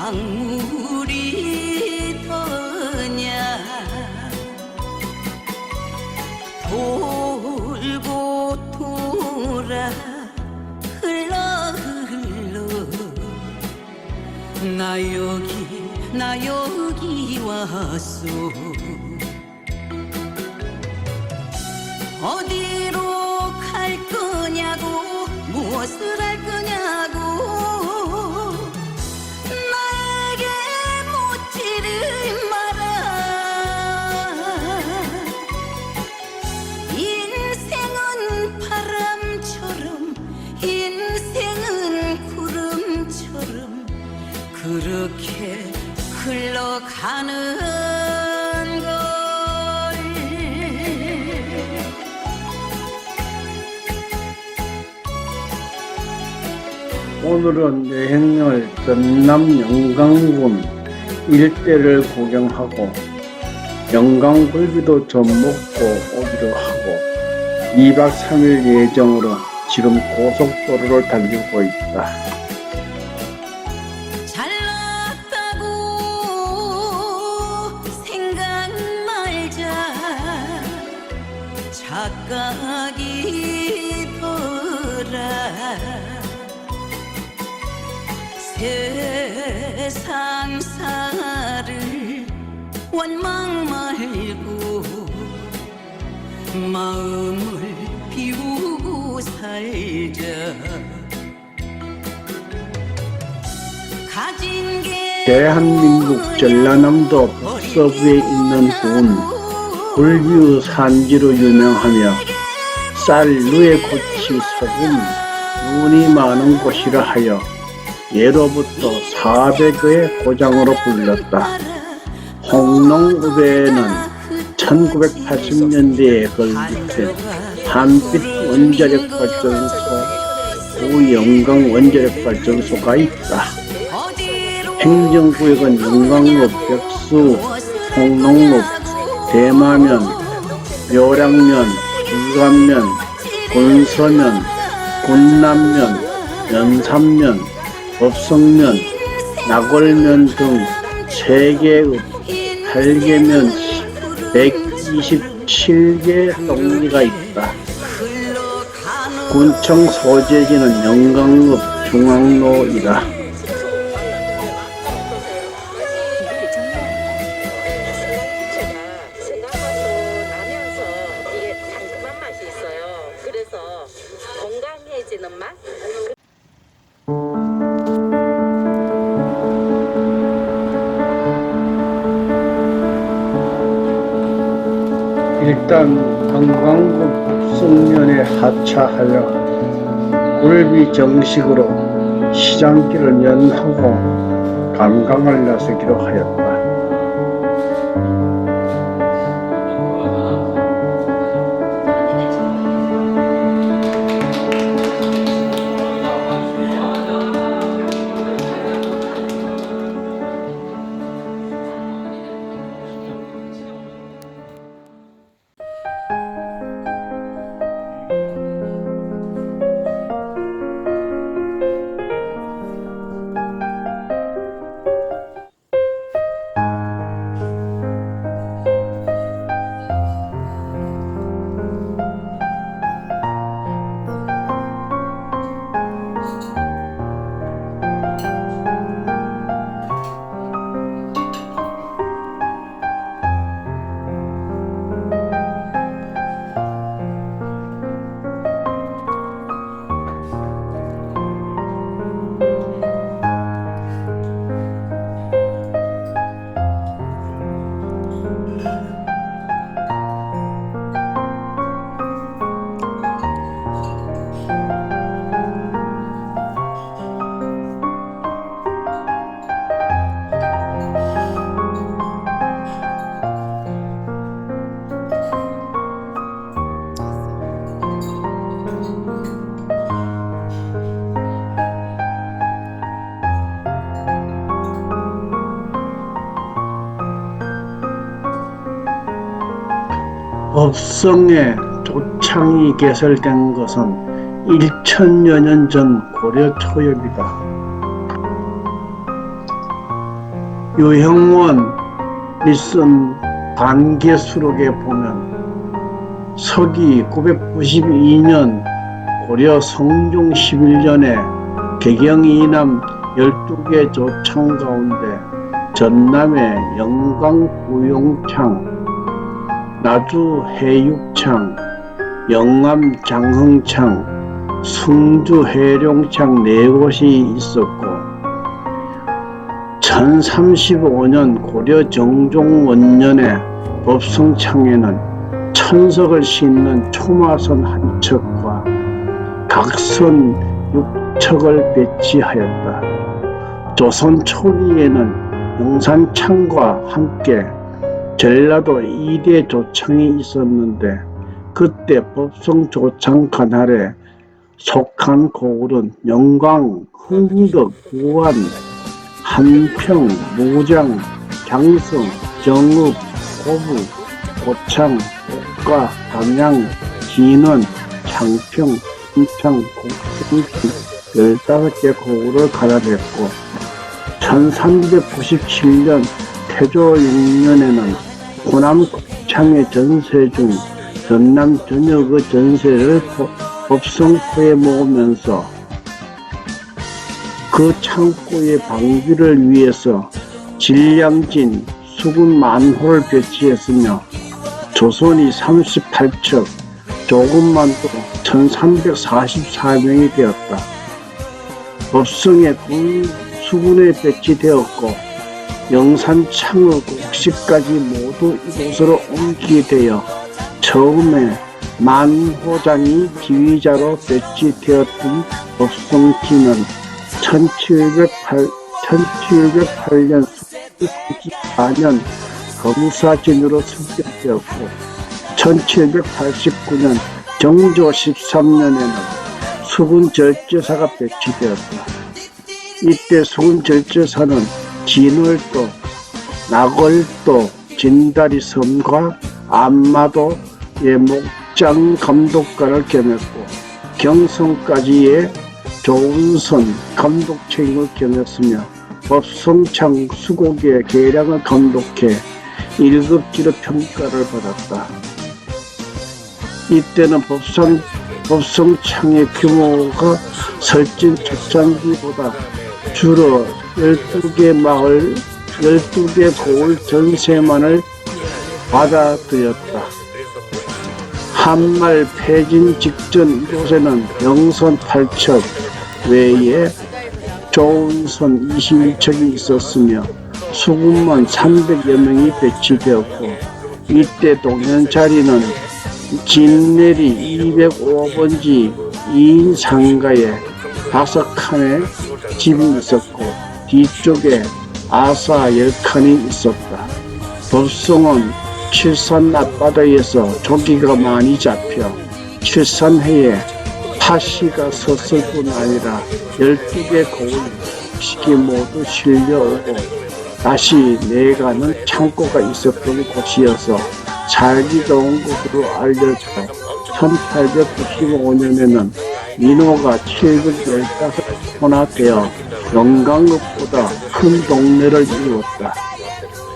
강물이 더냐 돌고 돌아 흘러 나 여기 왔소. 어디로 갈 거냐고 무엇을 할 거냐고 나에게 묻지를 마라. 인생은 바람처럼 인생은 구름처럼 그렇게 흘러가는 걸. 오늘은 여행을 전남 영광군 일대를 구경하고 영광굴비도 좀 먹고 오기로 하고 2박 3일 예정으로 지금 고속도로를 달리고 있다. 잘났다고 생각 말자. 착각이 더라. 세상사를 원망 말고 마음을 비우고 살자. 가진 게 대한민국 전라남도 북서부에 있는 군 굴비의 산지로 유명하며 쌀, 누에 고치, 소금, 눈이 많은 곳이라 하여 예로부터 400의 고장으로 불렸다. 홍농읍에는 1980년대에 건립된 한빛 원자력 발전소, 구영광 원자력 발전소가 있다. 행정구역은 영광읍, 벽수, 홍농읍, 대마면, 묘량면, 유감면, 군서면, 군남면, 연산면, 법성면, 나골면 등 3개읍 8개면 127개 동리가 있다. 군청 소재지는 영광읍 중앙로이다. 건강해지는 맛? 일단 영광군 북성면에 하차하여 굴비 정식으로 시장길을 연하고 관광을 나서기로 하였다. 법성에 조창이 개설된 것은 1000여 년 전 고려 초엽이다. 유형원이 쓴 단계수록에 보면 서기 992년 고려 성종 11년에 개경이 이남 12개 조창 가운데 전남의 영광 구용창, 나주 해육창, 영암 장흥창, 승주 해룡창 4곳이 있었고 1035년 고려 정종 원년에 법성창에는 천석을 싣는 초마선 한 척과 각선 6척을 배치하였다. 조선 초기에는 영산창과 함께 전라도 2대 조창이 있었는데 그때 법성 조창 관할에 속한 고을은 영광, 흥덕, 우안, 한평, 무장, 장성, 정읍, 고부, 고창, 옥가, 담양, 진원, 창평, 인창, 곡성 15개 고을을 관할했고 1397년 태조 6년에는 호남 곡창의 전세 중 전남 전역의 전세를 법성포에 모으면서 그 창고의 방비를 위해서 진량진 수군 만호를 배치했으며 조선이 38척, 조금만도 1344명이 되었다. 법성의 군 수군에 배치되었고 영산창의 곡식까지 모두 이곳으로 옮기게 되어 처음에 만호장이 지휘자로 배치되었던 법성지는 1708년 34년 검사진으로 승격되었고 1789년 정조 13년에는 수군절제사가 배치되었다. 이때 수군절제사는 진월도, 낙월도, 진다리섬과 안마도의 목장 감독관을 겸했고 경성까지의 조은선 감독책임을 겸했으며 법성창 수곡의 계량을 감독해 1급지로 평가를 받았다. 이때는 법성창의 규모가 설진 초창기보다 주로 12개 마을, 12개 고을 전세만을 받아들였다. 한말 폐진 직전 이곳에는 영선 8척 외에 조은선 21척이 있었으며 수군만 300여 명이 배치되었고 이때 동현 자리는 진내리 205번지 2인 상가에 5칸의 집이 있었고 뒤쪽에 아사 10칸이 있었다. 법성은 칠산 앞바다에서 조기가 많이 잡혀 칠산해에 파시가 섰을 뿐 아니라 12개 고을 곡식이 모두 실려오고 다시 내가는 창고가 있었던 곳이어서 살기 좋은 곳으로 알려져 1895년에는 민호가 715호나 되어 영광읍보다 큰 동네를 이루었다.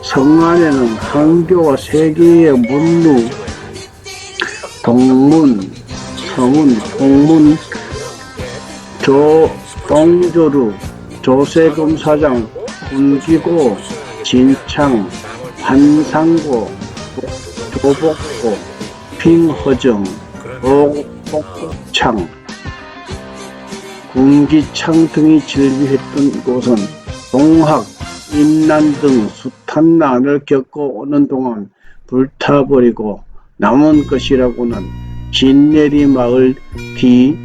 성안에는 한교와 세계의 문루, 동문, 성운, 동문, 동조루, 조세검사장, 군기고, 진창, 한상고, 조복고, 빙허정, 복곡창, 군기창 등이 즐비했던 이곳은 동학, 임난 등 숱한 난을 겪고 오는 동안 불타버리고 남은 것이라고는 진내리 마을 뒤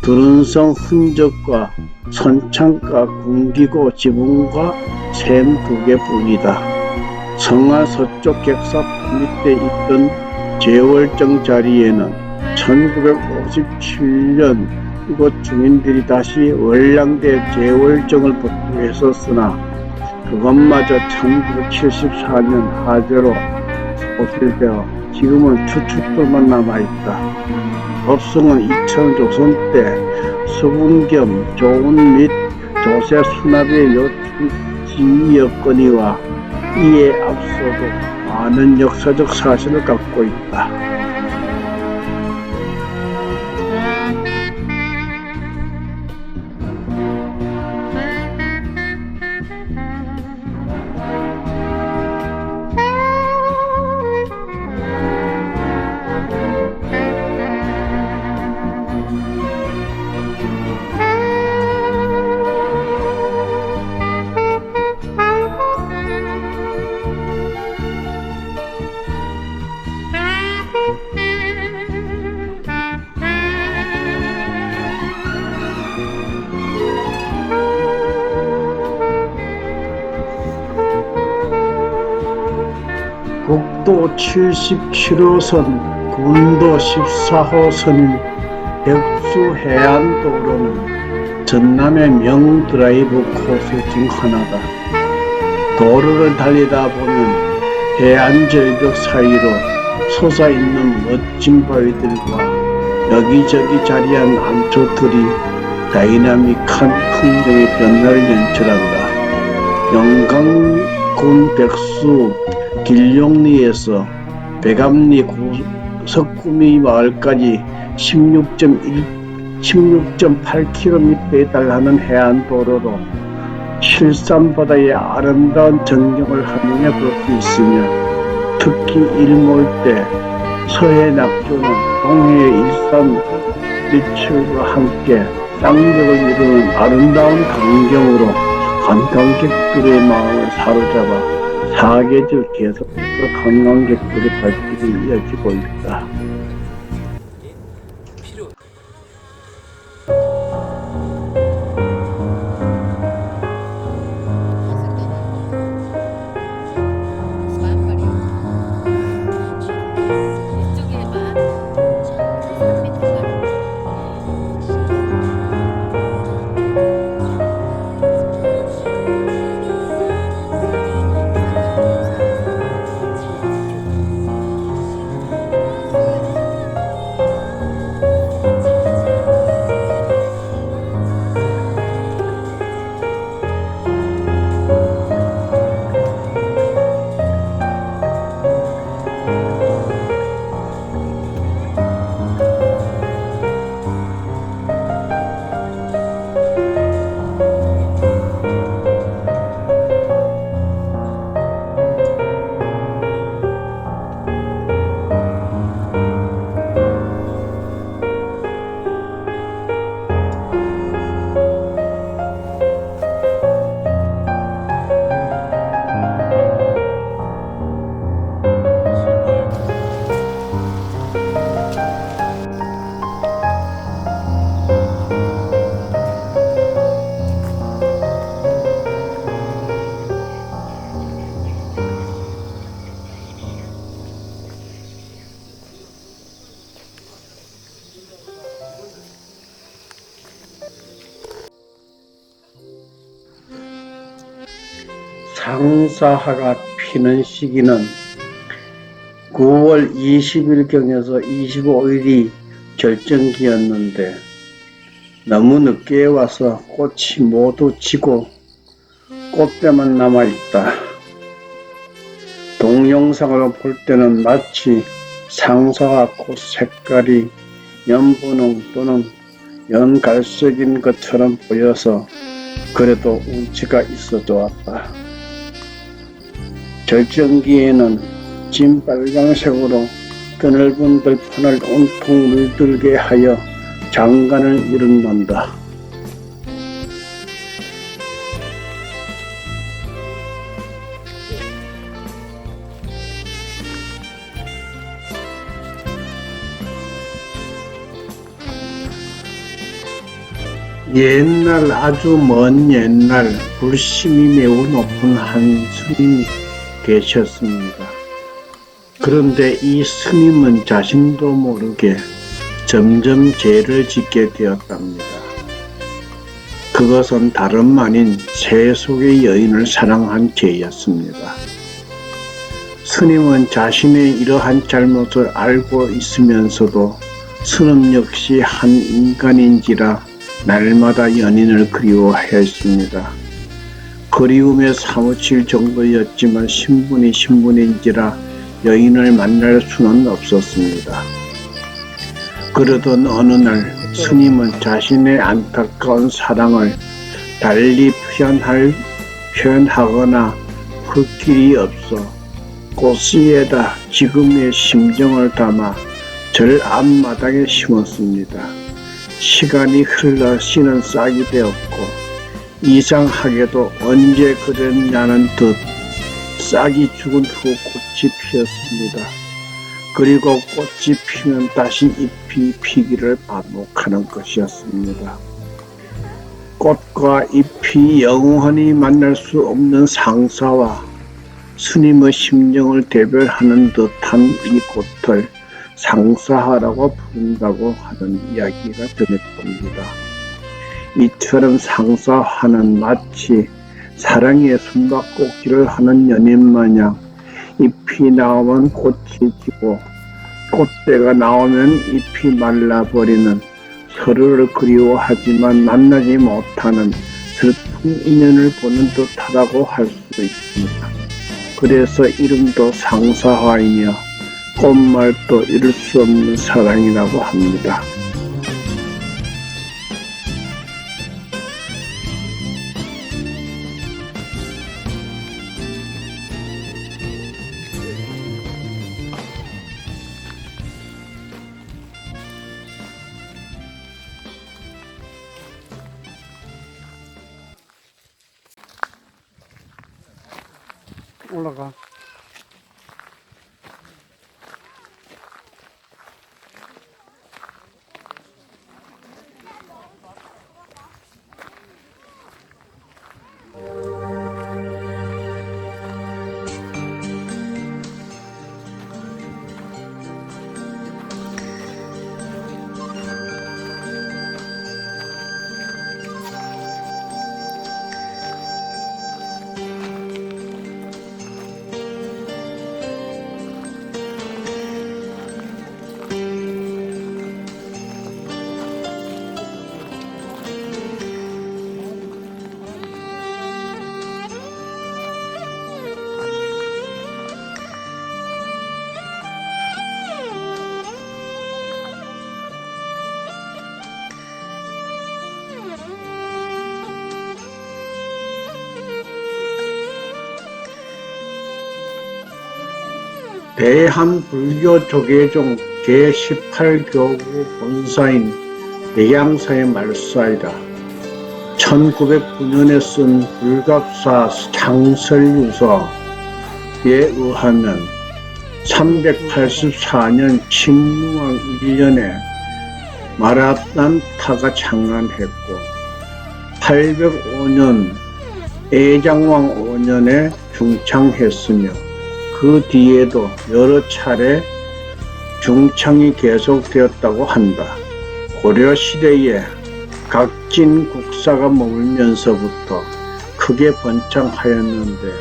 두른성 흔적과 선창가 군기고 지붕과 샘 2개뿐이다. 성안 서쪽 객사 밑에 있던 제월정 자리에는 1957년 이곳 주민들이 다시 월량대 제월정을 복구했었으나 그것마저 1974년 화재로 소실되어 지금은 추측들만 남아있다. 법성은 2000조선 때 수군 겸 조은 및 조세 수납의 요충 지위였거니와 이에 앞서도 많은 역사적 사실을 갖고 있다. 국도 77호선, 군도 14호선인 백수해안도로는 전남의 명드라이브 코스 중 하나다. 도로를 달리다 보면 해안절벽 사이로 솟아있는 멋진 바위들과 여기저기 자리한 암초들이 다이나믹한 풍경의 변화를 연출한다. 영광군 백수 길용리에서 백암리 석구미 마을까지 16.8km에 달하는 해안도로로 실산바다의 아름다운 전경을 한눈에 볼 수 있으며, 특히 일몰 때 서해 낙조는 동해의 일산 리출과 함께 쌍벽을 이루는 아름다운 광경으로 관광객들의 마음을 사로잡아 사계절 계속해서 관광객들의 발길이 이어지고 있다. 상사화가 피는 시기는 9월 20일경에서 25일이 결정기였는데 너무 늦게 와서 꽃이 모두 지고 꽃대만 남아있다. 동영상으로 볼 때는 마치 상사화 꽃 색깔이 연분홍 또는 연갈색인 것처럼 보여서 그래도 운치가 있어 좋았다. 절정기에는 진빨강색으로 드넓은 들판을 온통 물들게 하여 장관을 이룬다. 옛날, 아주 먼 옛날 불심이 매우 높은 한 스님이 계셨습니다. 그런데 이 스님은 자신도 모르게 점점 죄를 짓게 되었답니다. 그것은 다름 아닌 세속의 여인을 사랑한 죄였습니다. 스님은 자신의 이러한 잘못을 알고 있으면서도 스님 역시 한 인간인지라 날마다 연인을 그리워했습니다. 그리움에 사무칠 정도였지만 신분이 신분인지라 여인을 만날 수는 없었습니다. 그러던 어느 날 스님은 자신의 안타까운 사랑을 달리 표현하거나 풀 길이 없어 꽃씨에다 지금의 심정을 담아 절 앞마당에 심었습니다. 시간이 흘러 씨는 싹이 되었고 이상하게도 언제 그랬냐는 듯 싹이 죽은 후 꽃이 피었습니다. 그리고 꽃이 피면 다시 잎이 피기를 반복하는 것이었습니다. 꽃과 잎이 영원히 만날 수 없는 상사와 스님의 심정을 대별하는 듯한 이 꽃을 상사하라고 부른다고 하는 이야기가 전해집니다. 이처럼 상사화는 마치 사랑의 숨바꼭질을 하는 연인 마냥 잎이 나오면 꽃이 지고 꽃대가 나오면 잎이 말라버리는 서로를 그리워하지만 만나지 못하는 슬픈 인연을 보는 듯하다고 할 수 있습니다. 그래서 이름도 상사화이며 꽃말도 이룰 수 없는 사랑이라고 합니다. 올라가. 대한불교 조계종 제18교구 본사인 백양사의 말사이다. 1909년에 쓴 불갑사 창설유서에 의하면 384년 친무왕 1년에 마라난타가 창간했고 805년 애장왕 5년에 중창했으며 그 뒤에도 여러 차례 중창이 계속되었다고 한다. 고려시대에 각진 국사가 머물면서부터 크게 번창하였는데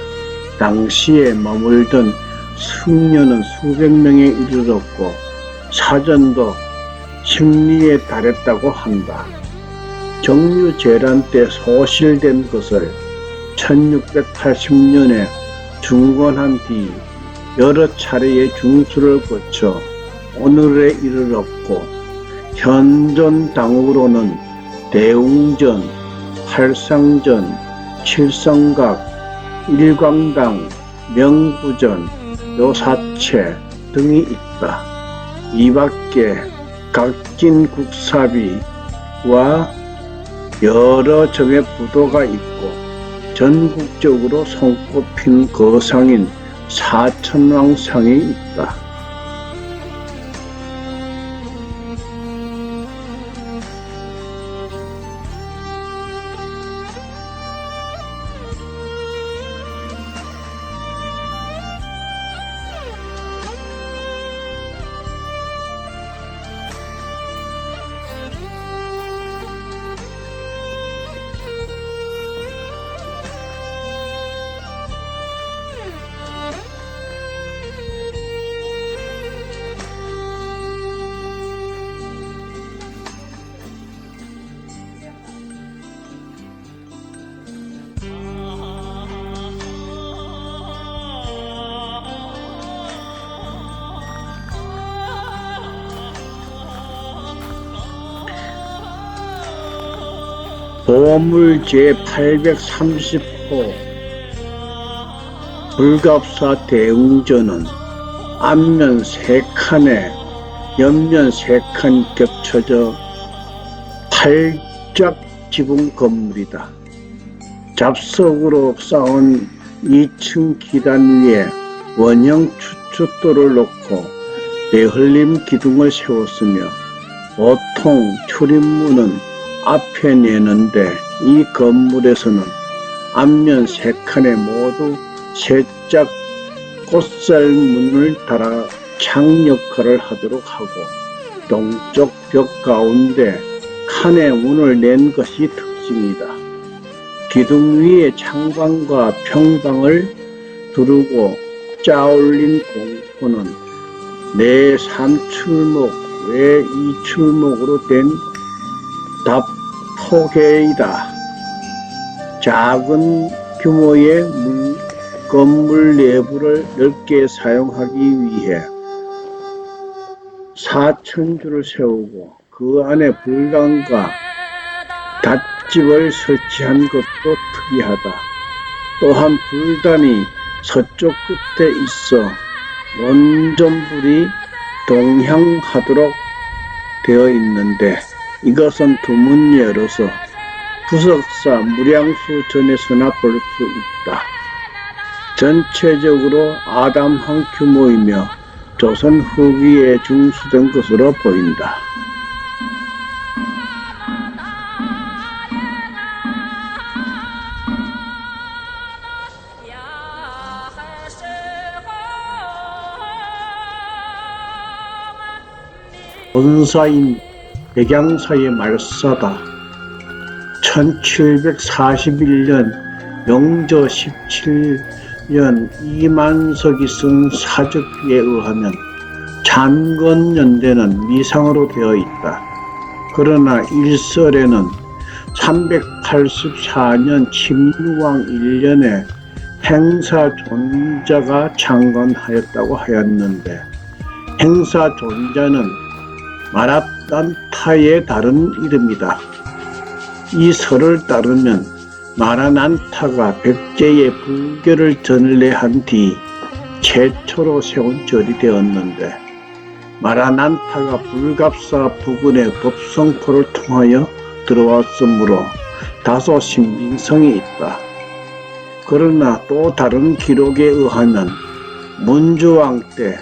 당시에 머물던 승려는 수백 명에 이르렀고 사전도 심리에 달했다고 한다. 정유재란 때 소실된 것을 1680년에 중건한 뒤 여러 차례의 중수를 거쳐 오늘에 이르렀고 현존 당으로는 대웅전, 팔상전, 칠성각, 일광당, 명부전, 요사체 등이 있다. 이 밖에 각진 국사비와 여러 점의 부도가 있고 전국적으로 손꼽힌 거상인 사천왕상이 있다. 보물 제830호 불갑사 대웅전은 앞면 3칸에 옆면 3칸 겹쳐져 8작 지붕 건물이다. 잡석으로 쌓은 2층 기단 위에 원형 추측도를 놓고 내흘림 기둥을 세웠으며 보통 출입문은 앞에 내는데 이 건물에서는 앞면 3칸에 모두 3짝 꽃살문을 달아 창 역할을 하도록 하고 동쪽 벽 가운데 칸에 문을 낸 것이 특징이다. 기둥 위에 창방과 평방을 두르고 짜올린 공포는 내 3출목 외 2출목으로 된 답포계이다. 작은 규모의 건물 내부를 넓게 사용하기 위해 4천주를 세우고 그 안에 불강과 닷집을 설치한 것도 특이하다. 또한 불단이 서쪽 끝에 있어 원전불이 동향하도록 되어 있는데 이것은 두문열어서 부석사 무량수 전에서나 볼 수 있다. 전체적으로 아담한 규모이며 조선 후기에 중수된 것으로 보인다. 본사인 백양사의 말사다. 1741년 영조 17년 이만석이 쓴 사적기에 의하면 잔건연대는 미상으로 되어 있다. 그러나 일설에는 384년 침유왕 1년에 행사존자가 창건하였다고 하였는데 행사존자는 마라난타의 다른 이름이다. 이 설을 따르면 마라난타가 백제의 불교를 전래한 뒤 최초로 세운 절이 되었는데 마라난타가 불갑사 부근의 법성포를 통하여 들어왔으므로 다소 신빙성이 있다. 그러나 또 다른 기록에 의하면 문주왕 때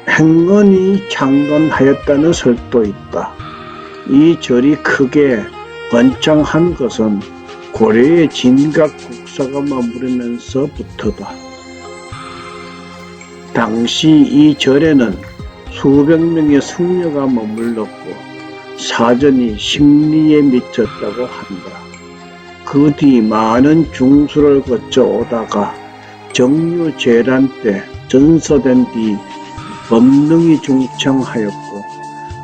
행언이 창건하였다는 설도 있다. 이 절이 크게 번창한 것은 고려의 진각 국사가 머무르면서부터다. 당시 이 절에는 수백 명의 승려가 머물렀고 사전이 심리에 미쳤다고 한다. 그 뒤 많은 중수를 거쳐 오다가 정유재란 때 전서된 뒤 법능이 중창하였고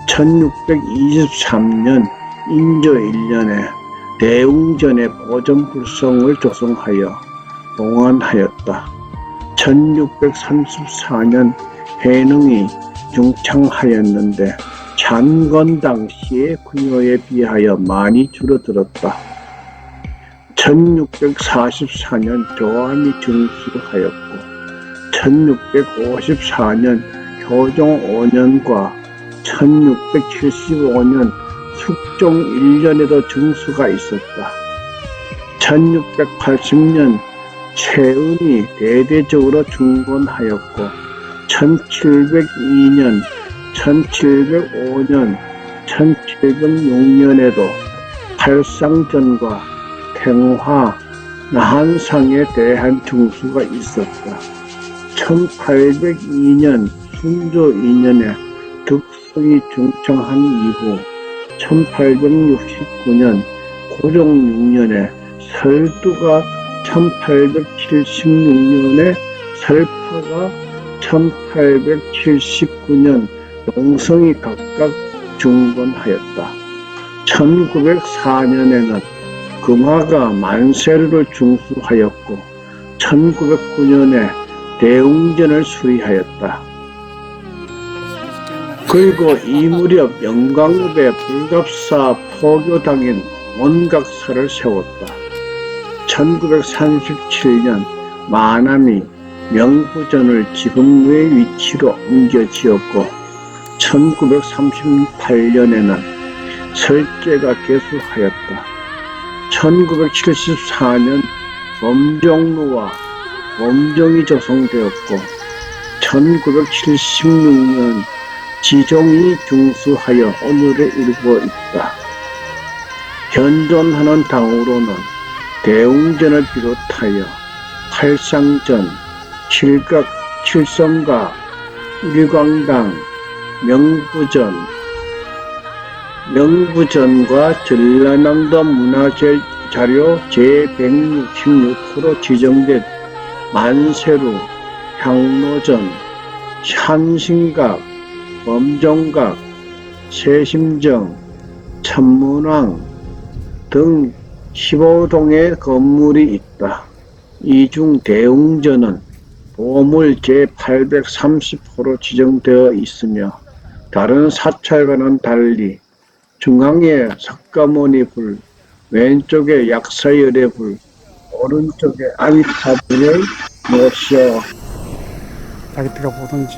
1623년 인조 1년에 대웅전의 보전불성을 조성하여 봉헌하였다. 1634년 해능이 중창하였는데 창건 당시의 궁여에 비하여 많이 줄어들었다. 1644년 조암이 증수하였고 1654년 효종 5년과 1675년 숙종 1년에도 증수가 있었다. 1680년 최은이 대대적으로 중건하였고 1702년, 1705년, 1706년에도 팔상전과 탱화, 나한상에 대한 중수가 있었다. 1802년 순조 2년에 득성이 중창한 이후 1869년 고종 6년에 설두가 1876년에 설파가 1879년 용성이 각각 중건하였다. 1904년에는 금화가 만세를 중수하였고 1909년에 대웅전을 수리하였다. 그리고 이 무렵 영광읍에 불갑사 포교당인 원각사를 세웠다. 1937년 마남이 명부전을 지금의 위치로 옮겨 지었고 1938년에는 설제가 개수하였다. 1974년 범종로와 범종이 조성되었고 1976년 지종이 중수하여 오늘에 이르고 있다. 현존하는 당으로는 대웅전을 비롯하여 팔상전, 칠성가, 일광당, 명부전과 전라남도 문화재자료 제166호로 지정된 만세루, 향로전, 한신각, 범종각, 세심정, 천문왕 등 15동의 건물이 있다. 이 중 대웅전은 보물 제830호로 지정되어 있으며 다른 사찰과는 달리 중앙에 석가모니 불, 왼쪽에 약사열의 불, 오른쪽에 아미타불을 모셔 자기가 보든지.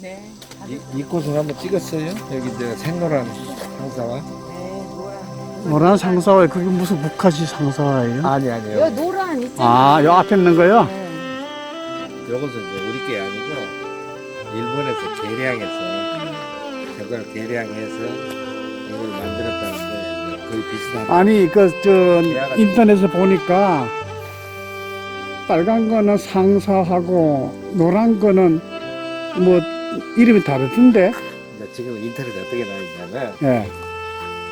네. 이 꽃을 한번 찍었어요? 여기 이제 생노란 상사와? 노란 상사화, 그게 무슨 북한시 상사화예요? 아니요. 여기 노란 있잖아. 아, 요 앞에 있는 거요? 네. 이것은 이제 우리 게 아니고 일본에서 개량해서 저걸 개량해서 이걸 만들었다는데 이제 거의 비슷한. 아니, 인터넷에 보니까 빨간 거는 상사하고 노란 거는 뭐 이름이 다르던데? 이제 지금 인터넷에 어떻게 나있냐면 예.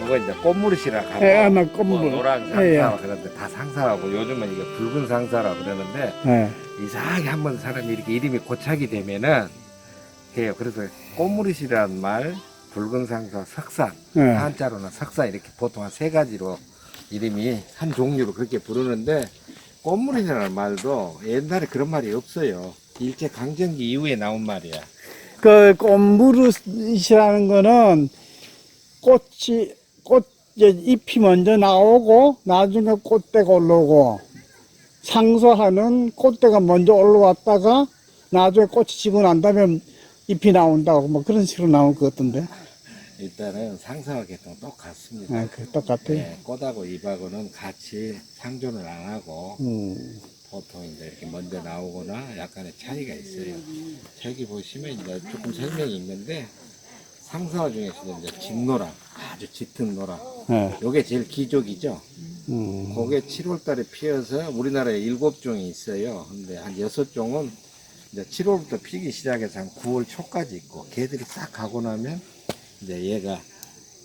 이거 이제 꽃무릇이라 하고 예, 나 꽃무릇. 뭐 노란 상사와 예, 예. 그런데 다 상사하고 요즘은 이게 붉은 상사라고 그러는데 예. 이상하게 한번 사람이 이렇게 이름이 고착이 되면은 해요. 그래서 꽃무릇이라는 말, 붉은 상사, 석산, 예. 한자로는 석산 이렇게 보통 한 세 가지로 이름이 한 종류로 그렇게 부르는데 꽃무릇이라는 말도 옛날에 그런 말이 없어요. 일제 강점기 이후에 나온 말이야. 그 꽃무릇이라는 거는 꽃 잎이 먼저 나오고 나중에 꽃대가 올라오고 상서하는 꽃대가 먼저 올라왔다가 나중에 꽃이 지고 난 다음에 잎이 나온다고 뭐 그런 식으로 나온 것 같던데. 일단은 상사와 개통 똑같습니다. 아, 그 똑같아요. 네, 꽃하고 잎하고는 같이 상존을 안 하고 보통 이제 이렇게 먼저 나오거나 약간의 차이가 있어요. 저기 보시면 이제 조금 설명이 있는데 상사화 중에서도 이제 진노랑 아주 짙은 노랑 예. 요게 제일 기족이죠. 그게 7월 달에 피어서 우리나라에 7종이 있어요. 근데 한 6종은 이제 7월부터 피기 시작해서 한 9월 초까지 있고 걔들이 싹 가고 나면 이제 얘가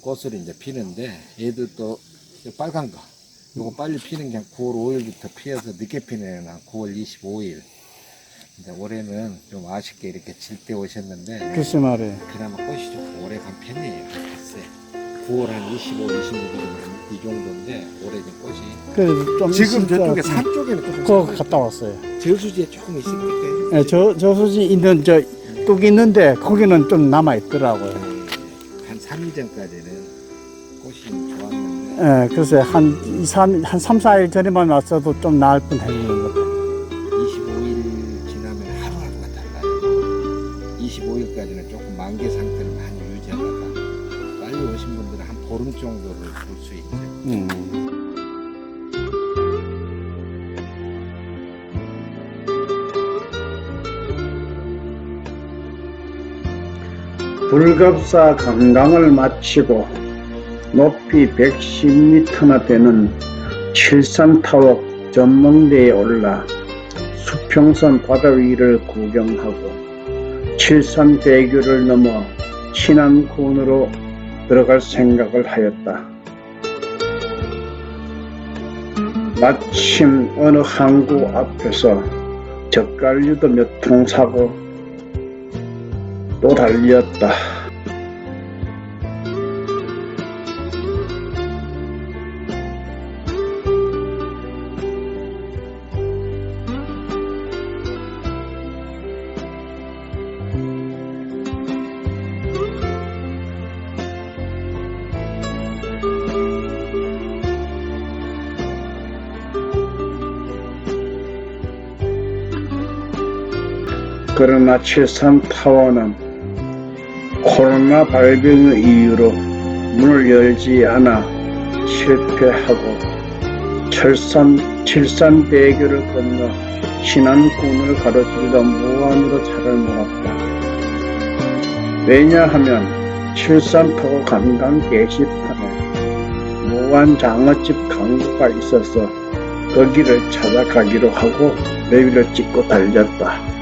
꽃을 이제 피는데 얘들도 빨간 거 요거 빨리 피는 게 한 9월 5일부터 피어서 늦게 피는 애는 한 9월 25일. 근데 올해는 좀 아쉽게 이렇게 질 때 오셨는데 글쎄 말이에요. 그나마 꽃이 좀 오래 간 편이에요. 글쎄 9월 한 25, 26일 이 정도인데 올해 좀 꽃이 그래도 좀 지금 있을 것 저쪽에 같은데. 산 쪽에는 조금 그거 산 갔다 왔어요. 저수지에 조금 있을 거예요. 예, 저수지 있는 뚝 있는데 거기는 좀 남아 있더라고요. 한 3일 전까지는 꽃이 좋았는데 예, 글쎄 한 3, 4일 전에만 왔어도 좀 나을 뻔 했는 것 같아요. 25일 지나면 하루하루가 달라요. 25일까지는 조금 만개 상태를 많이 유지하다가 빨리 오신 분들은 한 보름 정도를 볼 수 있죠. 불갑사 관광을 마치고 높이 110m나 되는 칠산타워 전망대에 올라 수평선 바다 위를 구경하고 칠산대교를 넘어 신안군으로 들어갈 생각을 하였다. 마침 어느 항구 앞에서 젓갈류도 몇 통 사고 또 달렸다. 그러나 칠산타워는 코로나 발병의 이유로 문을 열지 않아 실패하고 칠산대교를 건너 신안군을 가로질러 무안으로 차를 몰았다. 왜냐하면 칠산타워 관광 게시판에 무안 장어집 광고가 있어서 거기를 찾아가기로 하고 내비를 찍고 달렸다.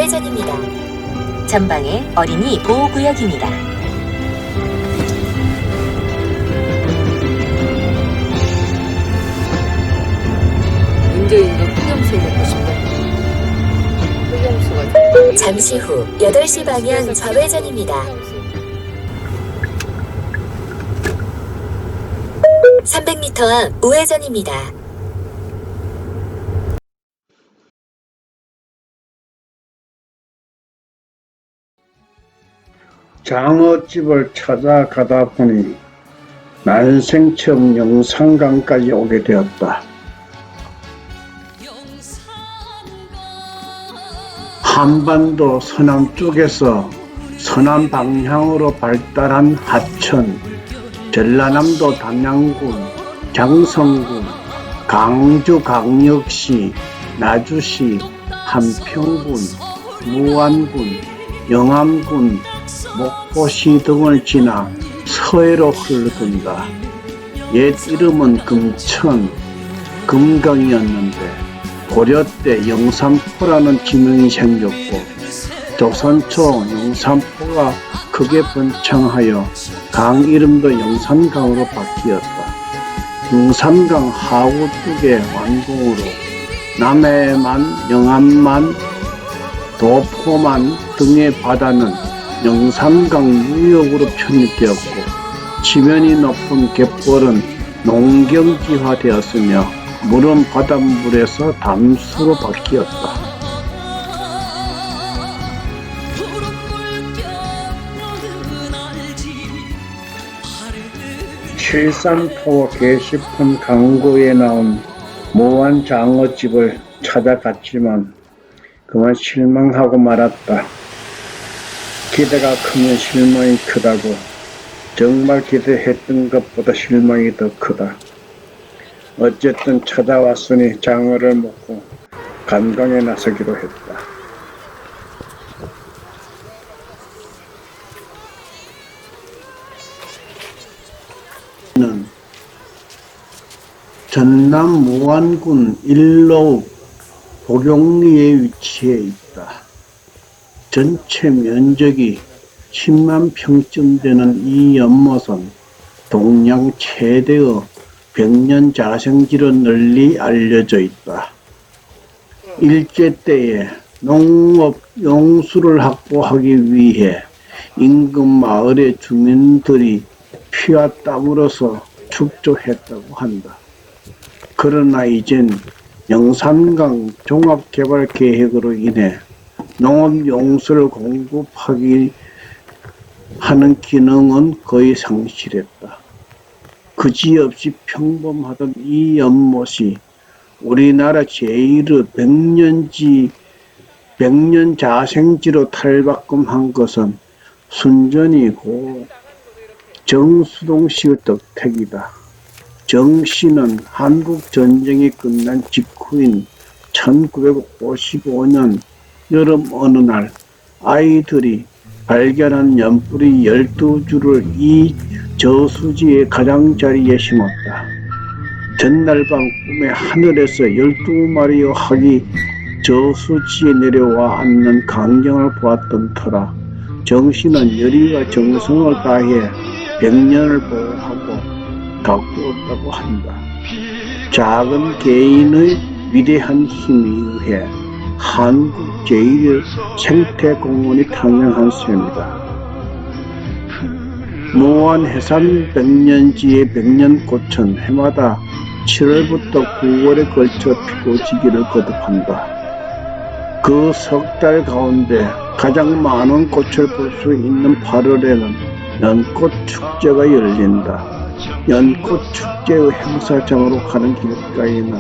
좌회전입니다. 전방에 어린이 보호구역입니다. 이제 이거 흑염소 먹고 싶다. 흑염소가 잠시 후 8시 방향 좌회전입니다. 300m 앞 우회전입니다. 장어집을 찾아가다 보니 난생 처음 영산강까지 오게 되었다. 한반도 서남쪽에서 서남 방향으로 발달한 하천, 전라남도 담양군, 장성군, 강주광역시, 나주시, 한평군, 무안군, 영암군, 목포시 등을 지나 서해로 흘러든다. 옛 이름은 금천, 금강이었는데 고려 때 영산포라는 지명이 생겼고 조선 초 영산포가 크게 번창하여 강 이름도 영산강으로 바뀌었다. 영산강 하구 쪽의 완공으로 남해만, 영암만, 도포만 등의 바다는 영산강 유역으로 편입되었고 지면이 높은 갯벌은 농경지화되었으며 물은 바닷물에서 담수로 바뀌었다. 칠산타워 게시판 광고에 나온 무안 장어집을 찾아갔지만 그만 실망하고 말았다. 기대가 크면 실망이 크다고. 정말 기대했던 것보다 실망이 더 크다. 어쨌든 찾아왔으니 장어를 먹고 관광에 나서기로 했다. 는 전남 무안군 일로 보경리에 위치해 있다. 전체 면적이 10만 평쯤 되는 이 연못은 동양 최대의 백년 자생지로 널리 알려져 있다. 일제 때에 농업 용수를 확보하기 위해 인근 마을의 주민들이 피와 땀으로써 축조했다고 한다. 그러나 이젠 영산강 종합개발계획으로 인해 농업 용수를 공급하기 하는 기능은 거의 상실했다. 그지없이 평범하던 이 연못이 우리나라 제1의 백년 자생지로 탈바꿈한 것은 순전히 고 정수동 씨의 덕택이다. 정 씨는 한국 전쟁이 끝난 직후인 1955년 여름 어느 날 아이들이 발견한 연뿌리 12줄을 이 저수지의 가장자리에 심었다. 전날 밤 꿈에 하늘에서 12마리의 학이 저수지에 내려와 앉는 광경을 보았던 터라 정씨는 열의와 정성을 다해 100년을 보호하고 가꾸었다고 한다. 작은 개인의 위대한 힘에 의해 한국 제1의 생태공원이 탄생한 셈이다. 무안 해산 백년지의 백년꽃은 해마다 7월부터 9월에 걸쳐 피고 지기를 거듭한다. 그 석 달 가운데 가장 많은 꽃을 볼 수 있는 8월에는 연꽃 축제가 열린다. 연꽃 축제의 행사장으로 가는 길가에는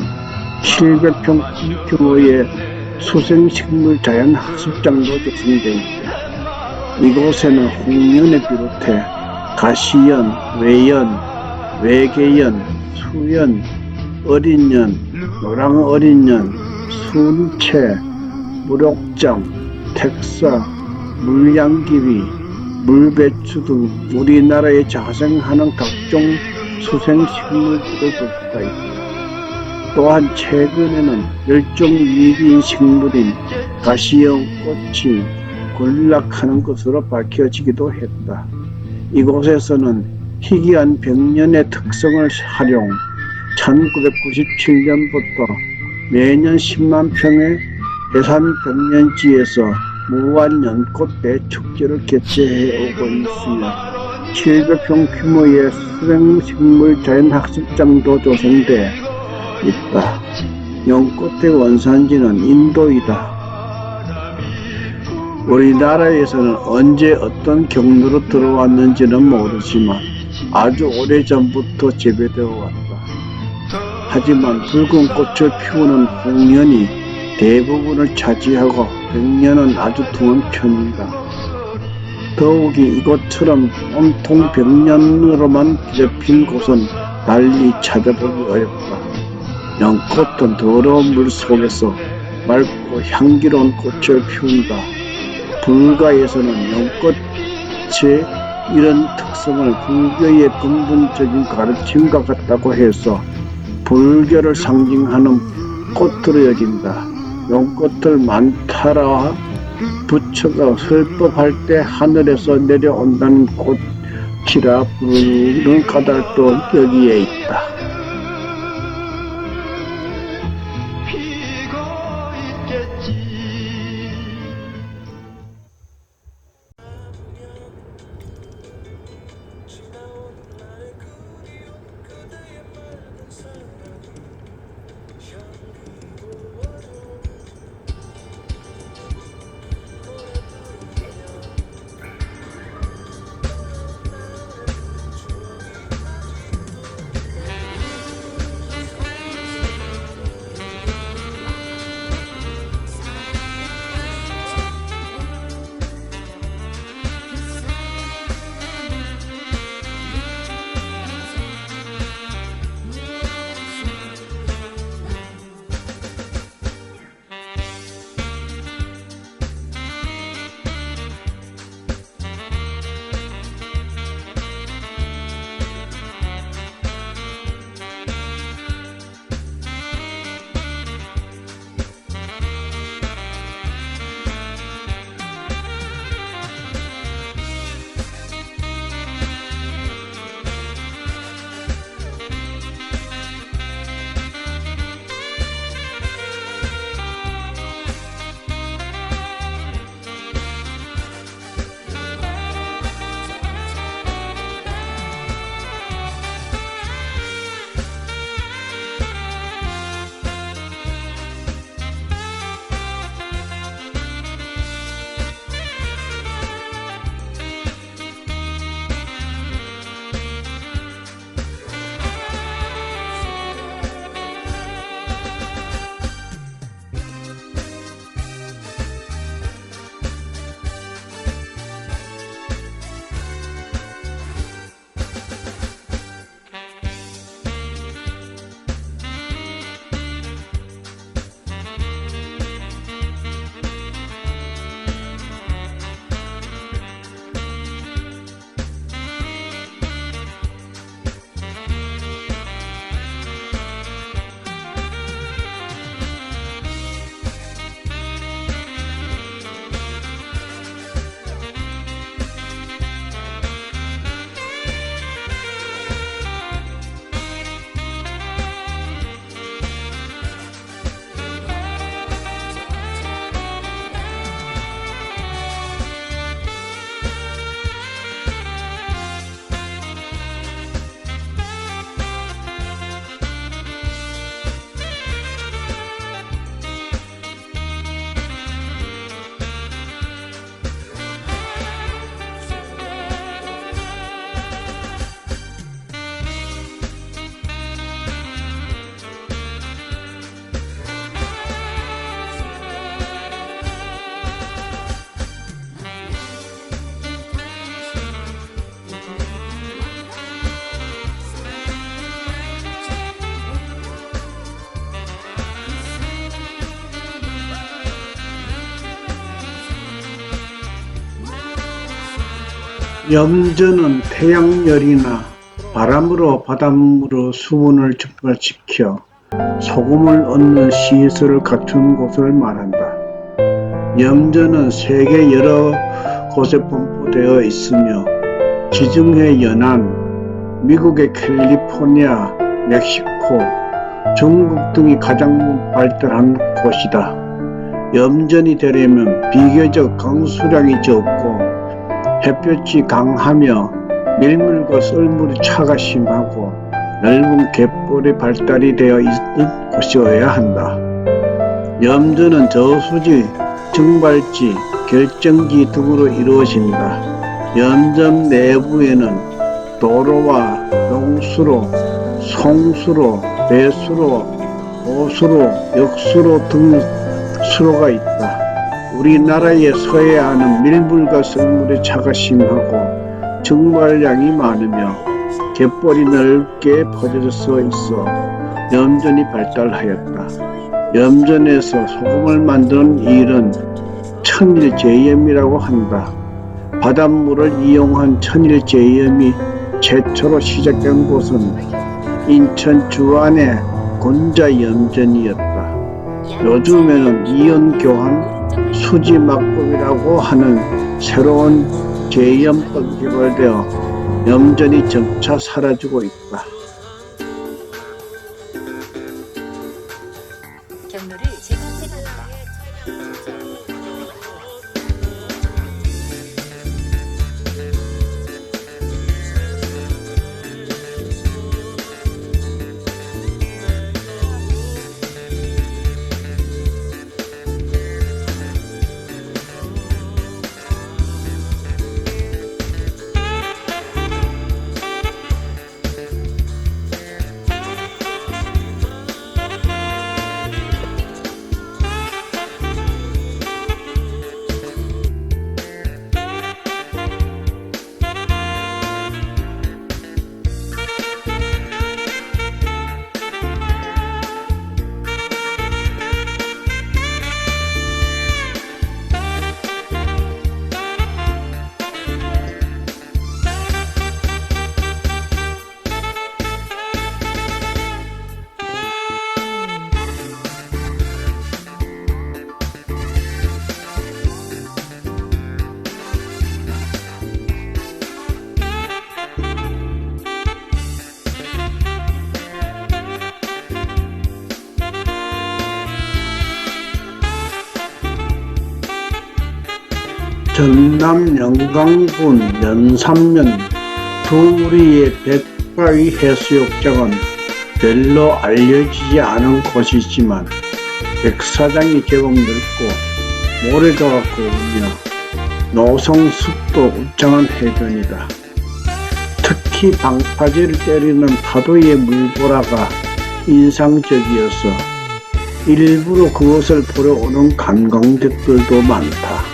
700평 규모의 수생식물 자연학습장도 조성되어 있다. 이곳에는 홍련을 비롯해 가시연, 외연, 외계연, 수연, 어린연, 노랑어린연, 순채, 무력장, 택사, 물량기비, 물배추 등 우리나라에 자생하는 각종 수생식물들을 볼 수가 있다. 또한 최근에는 멸종위기인 식물인 가시형 꽃이 군락하는 것으로 밝혀지기도 했다. 이곳에서는 희귀한 백년의 특성을 활용 1997년부터 매년 10만 평의 해산 백년지에서 무한 연꽃 대축제를 개최해 오고 있으며 700평 규모의 수생식물 자연학습장도 조성돼 있다. 연꽃의 원산지는 인도이다. 우리나라에서는 언제 어떤 경로로 들어왔는지는 모르지만 아주 오래전부터 재배되어 왔다. 하지만 붉은 꽃을 피우는 홍련이 대부분을 차지하고 백년은 아주 드문 편이다. 더욱이 이곳처럼 온통 백년으로만 뒤덮인 곳은 달리 찾아보기 어렵다. 연꽃은 더러운 물 속에서 맑고 향기로운 꽃을 피운다. 불가에서는 연꽃의 이런 특성을 불교의 근본적인 가르침과 같다고 해서 불교를 상징하는 꽃으로 여긴다. 연꽃을 만타라 부처가 설법할 때 하늘에서 내려온다는 꽃이라 부르는 까닭도 여기에 있다. 염전은 태양열이나 바람으로 바닷물의 수분을 증발시켜 소금을 얻는 시설을 갖춘 곳을 말한다. 염전은 세계 여러 곳에 분포되어 있으며 지중해 연안, 미국의 캘리포니아, 멕시코, 중국 등이 가장 발달한 곳이다. 염전이 되려면 비교적 강수량이 적고 햇볕이 강하며 밀물과 썰물의 차가 심하고 넓은 갯벌이 발달이 되어 있는 곳이어야 한다. 염전은 저수지, 증발지, 결정지 등으로 이루어진다. 염전 내부에는 도로와 용수로, 송수로, 배수로, 호수로, 역수로 등 수로가 있다. 우리나라의 서해안은 밀물과 썰물의 차가 심하고 증발량이 많으며 갯벌이 넓게 퍼져서 있어 염전이 발달하였다. 염전에서 소금을 만드는 일은 천일제염이라고 한다. 바닷물을 이용한 천일제염이 최초로 시작된 곳은 인천 주안의 곤자염전이었다. 요즘에는 이온교환 수지막법이라고 하는 새로운 제염법이 개발되어 염전이 점차 사라지고 있다. 경로를 재검색합니다. 전남 영광군 연산면 두우리의 백바위 해수욕장은 별로 알려지지 않은 곳이지만 백사장이 제법 넓고 모래가 고우며 노성숲도 울창한 해변이다. 특히 방파제를 때리는 파도의 물보라가 인상적이어서 일부러 그것을 보러 오는 관광객들도 많다.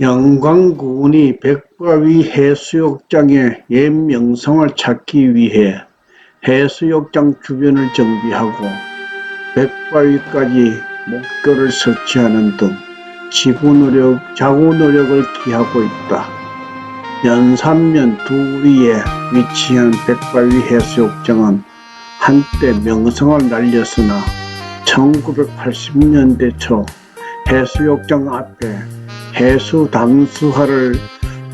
영광군이 백바위 해수욕장의 옛 명성을 찾기 위해 해수욕장 주변을 정비하고 백바위까지 목교를 설치하는 등 자구 노력을 기하고 있다. 연산면 두우리에 위치한 백바위 해수욕장은 한때 명성을 날렸으나 1980년대 초 해수욕장 앞에 해수 담수화를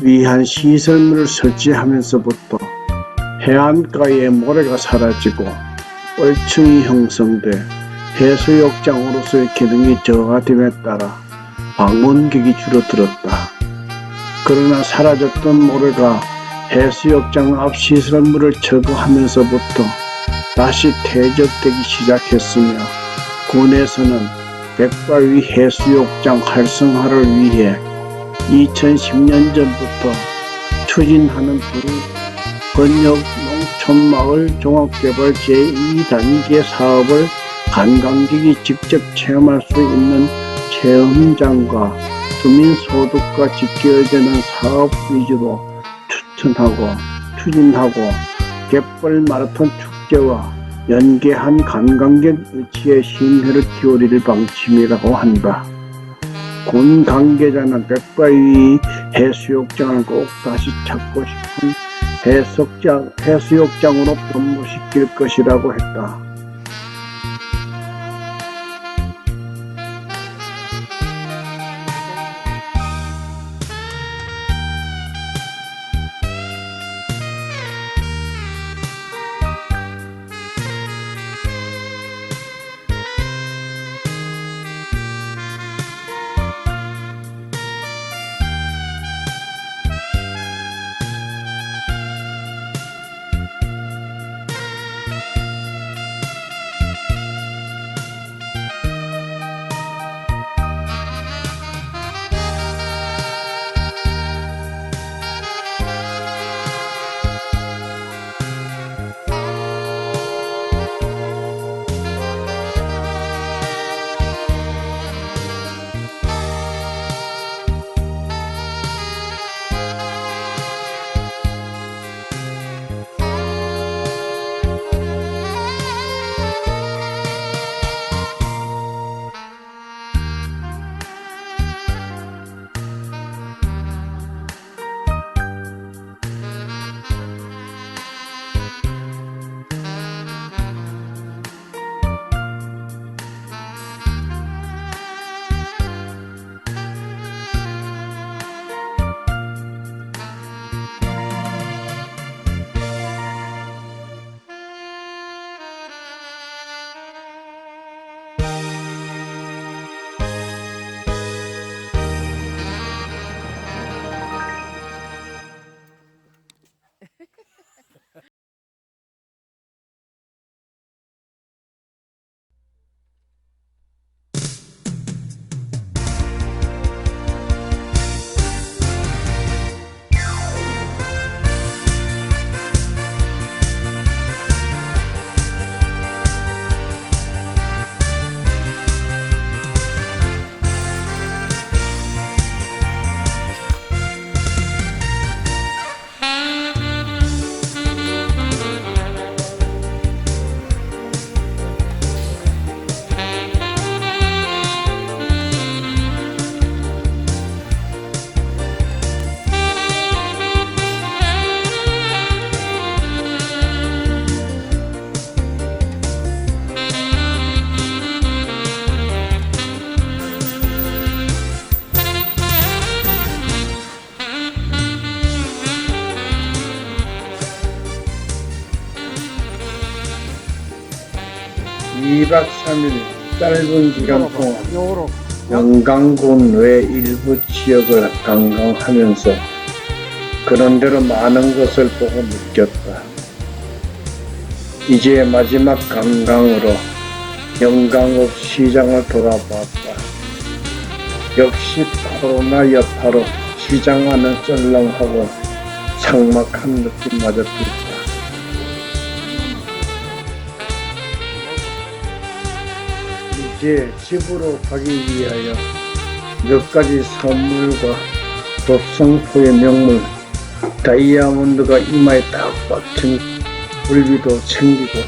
위한 시설물을 설치하면서부터 해안가의 모래가 사라지고 뻘층이 형성돼 해수욕장으로서의 기능이 저하됨에 따라 방문객이 줄어들었다. 그러나 사라졌던 모래가 해수욕장 앞 시설물을 제거하면서부터 다시 퇴적되기 시작했으며 군에서는 백바위 해수욕장 활성화를 위해 2010년 전부터 추진하는 번역 농촌마을 종합개발 제2단계 사업을 관광객이 직접 체험할 수 있는 체험장과 주민 소득과 직결되는 사업 위주로 추진하고 갯벌 마라톤 축제와 연계한 관광객 유치에 심혈을 기울일 방침이라고 한다. 군 관계자는 백바위 해수욕장을 꼭 다시 찾고 싶은 해수욕장으로 변모시킬 것이라고 했다. (2박 3일) 짧은 기간 동안 영광군 외 일부 지역을 관광하면서 그런대로 많은 것을 보고 느꼈다. 이제 마지막 관광으로 영광읍 시장을 돌아봤다. 역시 코로나 여파로 시장 안은 썰렁하고 삭막한 느낌마저 들었다. 이제 집으로 가기 위하여 몇 가지 선물과 dob성포의 명물 다이아몬드가 이마에 딱 박힌 굴비도 챙기고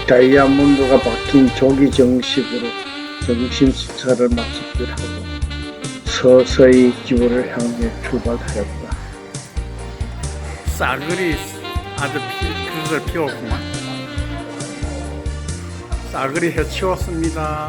다이아몬드가 박힌 조기 정식으로 점심 식사를 마치기로 하고 서서히 집을 향해 출발하였다. 싸그리 아주 그걸 피웠구만. 싸그리 해치웠습니다.